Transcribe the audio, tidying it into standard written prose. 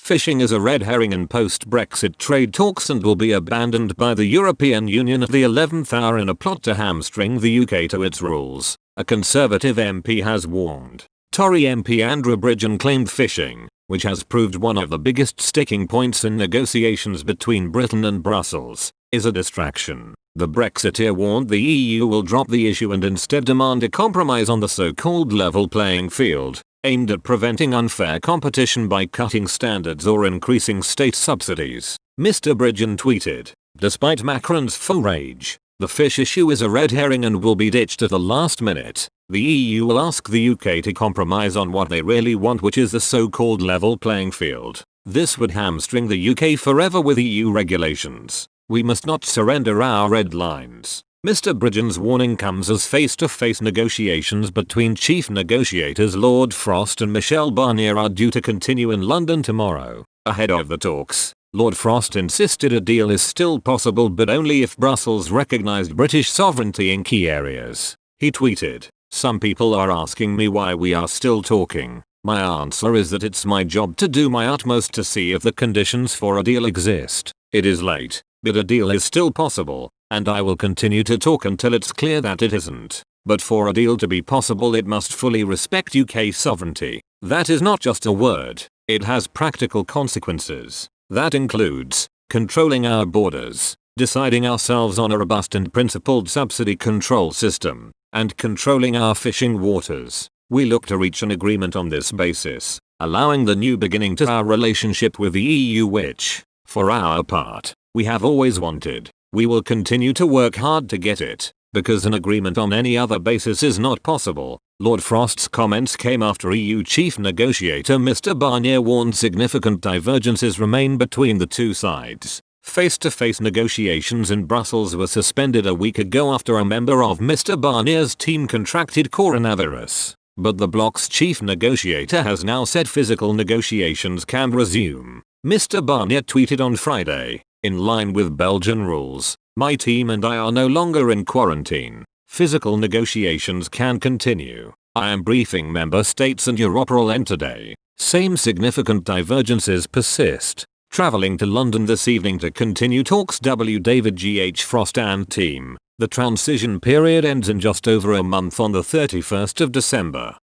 Fishing is a red herring in post-Brexit trade talks and will be abandoned by the European Union at the 11th hour in a plot to hamstring the UK to its rules, a Conservative MP has warned. Tory MP Andrew Bridgen claimed fishing, which has proved one of the biggest sticking points in negotiations between Britain and Brussels, is a distraction. The Brexiteer warned the EU will drop the issue and instead demand a compromise on the so-called level playing field, aimed at preventing unfair competition by cutting standards or increasing state subsidies. Mr. Bridgen tweeted, "Despite Macron's full rage, the fish issue is a red herring and will be ditched at the last minute. The EU will ask the UK to compromise on what they really want, which is the so-called level playing field. This would hamstring the UK forever with EU regulations. We must not surrender our red lines." Mr. Bridgen's warning comes as face-to-face negotiations between chief negotiators Lord Frost and Michel Barnier are due to continue in London tomorrow. Ahead of the talks, Lord Frost insisted a deal is still possible but only if Brussels recognised British sovereignty in key areas. He tweeted, "Some people are asking me why we are still talking. My answer is that it's my job to do my utmost to see if the conditions for a deal exist. It is late, but a deal is still possible, and I will continue to talk until it's clear that it isn't. But for a deal to be possible it must fully respect UK sovereignty. That is not just a word, it has practical consequences. That includes controlling our borders, deciding ourselves on a robust and principled subsidy control system, and controlling our fishing waters. We look to reach an agreement on this basis, allowing the new beginning to our relationship with the EU which, for our part, we have always wanted. We will continue to work hard to get it, because an agreement on any other basis is not possible." Lord Frost's comments came after EU chief negotiator Mr. Barnier warned significant divergences remain between the two sides. Face-to-face negotiations in Brussels were suspended a week ago after a member of Mr. Barnier's team contracted coronavirus, but the bloc's chief negotiator has now said physical negotiations can resume. Mr. Barnier tweeted on Friday, "In line with Belgian rules, my team and I are no longer in quarantine. Physical negotiations can continue. I am briefing member states and Europe will end today. Same significant divergences persist. Travelling to London this evening to continue talks." David G.H. Frost and team. The transition period ends in just over a month on the 31st of December.